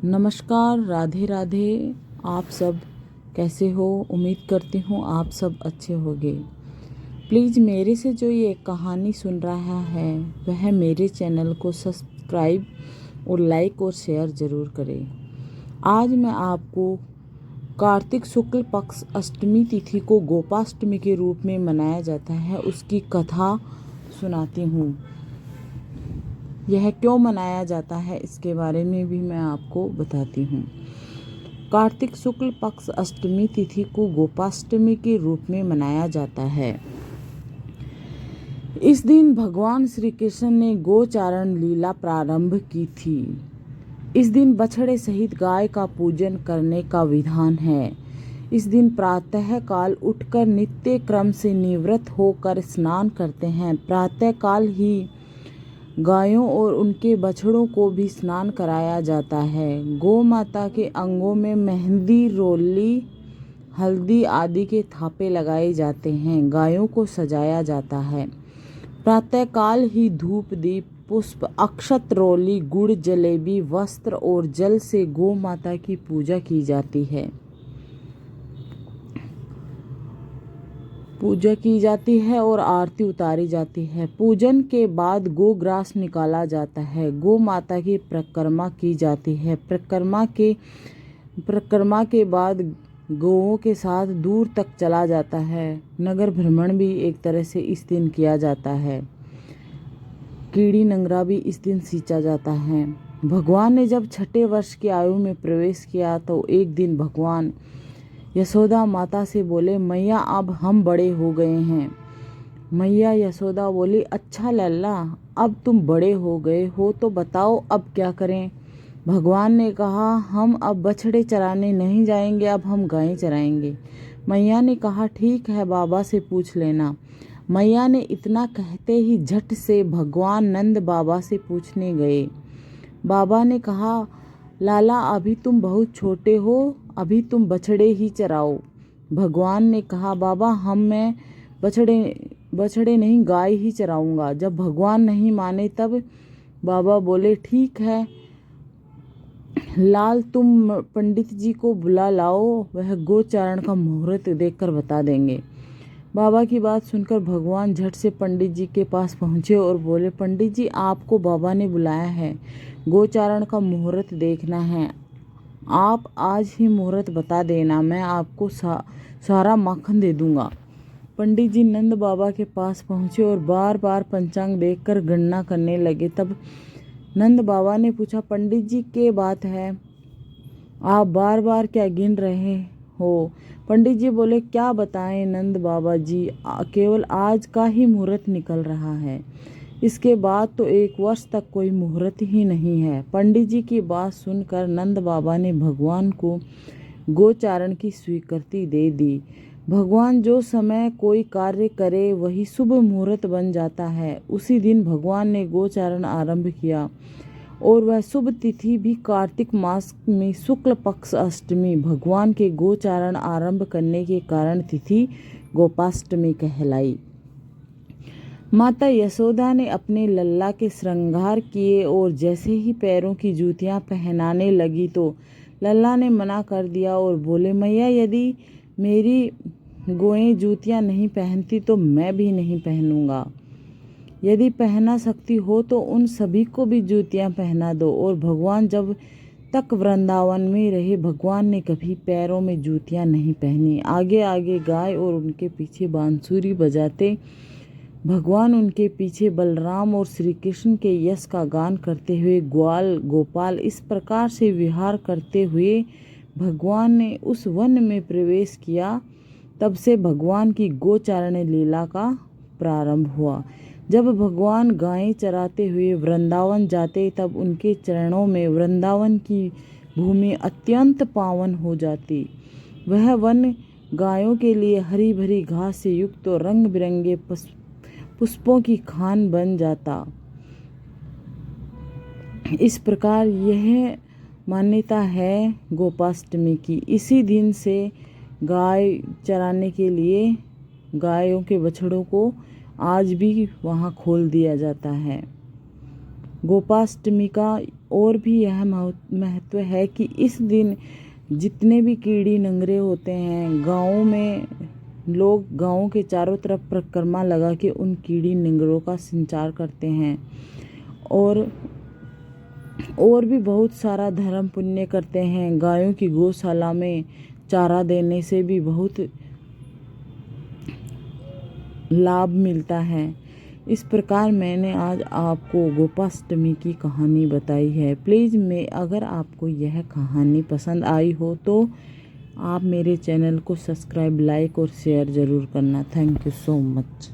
नमस्कार, राधे राधे। आप सब कैसे हो? उम्मीद करती हूँ आप सब अच्छे होंगे। प्लीज़ मेरे से जो ये कहानी सुन रहा है वह मेरे चैनल को सब्सक्राइब और लाइक और शेयर ज़रूर करें। आज मैं आपको कार्तिक शुक्ल पक्ष अष्टमी तिथि को गोपाष्टमी के रूप में मनाया जाता है उसकी कथा सुनाती हूँ। यह क्यों मनाया जाता है इसके बारे में भी मैं आपको बताती हूँ। कार्तिक शुक्ल पक्ष अष्टमी तिथि को गोपाष्टमी के रूप में मनाया जाता है। इस दिन भगवान श्री कृष्ण ने गोचारण लीला प्रारंभ की थी। इस दिन बछड़े सहित गाय का पूजन करने का विधान है। इस दिन प्रातः काल उठकर नित्य क्रम से निवृत्त होकर स्नान करते हैं। प्रातः काल ही गायों और उनके बछड़ों को भी स्नान कराया जाता है। गौ माता के अंगों में मेहंदी, रोली, हल्दी आदि के थापे लगाए जाते हैं। गायों को सजाया जाता है। प्रातः काल ही धूप, दीप, पुष्प, अक्षत, रोली, गुड़, जलेबी, वस्त्र और जल से गौ माता की पूजा की जाती है और आरती उतारी जाती है। पूजन के बाद गोग्रास निकाला जाता है। गौ माता की परिक्रमा की जाती है। परिक्रमा के बाद गौओं के साथ दूर तक चला जाता है। नगर भ्रमण भी एक तरह से इस दिन किया जाता है। कीड़ी नंगरा भी इस दिन सींचा जाता है। भगवान ने जब 6ठे वर्ष की आयु में प्रवेश किया तो एक दिन भगवान यशोदा माता से बोले, मैया अब हम बड़े हो गए हैं। मैया यशोदा बोली, अच्छा लल्ला, अब तुम बड़े हो गए हो तो बताओ अब क्या करें। भगवान ने कहा, हम अब बछड़े चराने नहीं जाएंगे, अब हम गायें चराएंगे। मैया ने कहा, ठीक है, बाबा से पूछ लेना। मैया ने इतना कहते ही झट से भगवान नंद बाबा से पूछने गए। बाबा ने कहा, लाला अभी तुम बहुत छोटे हो, अभी तुम बछड़े ही चराओ। भगवान ने कहा, बाबा मैं बछड़े नहीं गाय ही चराऊंगा। जब भगवान नहीं माने तब बाबा बोले, ठीक है लाल, तुम पंडित जी को बुला लाओ, वह गोचारण का मुहूर्त देखकर बता देंगे। बाबा की बात सुनकर भगवान झट से पंडित जी के पास पहुँचे और बोले, पंडित जी आपको बाबा ने बुलाया है, गोचारण का मुहूर्त देखना है। आप आज ही मुहूर्त बता देना, मैं आपको सारा माखन दे दूंगा। पंडित जी नंद बाबा के पास पहुँचे और बार बार पंचांग देखकर गणना करने लगे। तब नंद बाबा ने पूछा, पंडित जी क्या बात है, आप बार बार क्या गिन रहे हो? पंडित जी बोले, क्या बताएं नंद बाबा जी, केवल आज का ही मुहूर्त निकल रहा है, इसके बाद तो 1 वर्ष तक कोई मुहूर्त ही नहीं है। पंडित जी की बात सुनकर नंद बाबा ने भगवान को गोचारण की स्वीकृति दे दी। भगवान जो समय कोई कार्य करे वही शुभ मुहूर्त बन जाता है। उसी दिन भगवान ने गोचारण आरंभ किया और वह शुभ तिथि भी कार्तिक मास में शुक्ल पक्ष अष्टमी। भगवान के गोचारण आरंभ करने के कारण तिथि गोपाष्टमी कहलाई। माता यशोदा ने अपने लल्ला के श्रृंगार किए और जैसे ही पैरों की जूतियां पहनाने लगी तो लल्ला ने मना कर दिया और बोले, मैया यदि मेरी गोएं जूतियां नहीं पहनती तो मैं भी नहीं पहनूंगा। यदि पहना सकती हो तो उन सभी को भी जूतियां पहना दो। और भगवान जब तक वृंदावन में रहे भगवान ने कभी पैरों में जूतियां नहीं पहनी। आगे आगे गाय और उनके पीछे बांसुरी बजाते भगवान, उनके पीछे बलराम और श्री कृष्ण के यश का गान करते हुए ग्वाल गोपाल इस प्रकार से विहार करते हुए भगवान ने उस वन में प्रवेश किया। तब से भगवान की गोचारण लीला का प्रारंभ हुआ। जब भगवान गायें चराते हुए वृंदावन जाते तब उनके चरणों में वृंदावन की भूमि अत्यंत पावन हो जाती। वह वन गायों के लिए हरी भरी घास से युक्त और रंग बिरंगे पुष्पों की खान बन जाता। इस प्रकार यह मान्यता है गोपाष्टमी की। इसी दिन से गाय चराने के लिए गायों के बछड़ों को आज भी वहाँ खोल दिया जाता है। गोपाष्टमी का और भी यह महत्व है कि इस दिन जितने भी कीड़ी नंगरे होते हैं, गाँव में लोग गाँव के चारों तरफ परिक्रमा लगा के उन कीड़ी निंगरों का संचार करते हैं और भी बहुत सारा धर्म पुण्य करते हैं। गायों की गौशाला में चारा देने से भी बहुत लाभ मिलता है। इस प्रकार मैंने आज आपको गोपाष्टमी की कहानी बताई है। प्लीज़ अगर आपको यह कहानी पसंद आई हो तो आप मेरे चैनल को सब्सक्राइब, लाइक और शेयर ज़रूर करना। Thank you so much.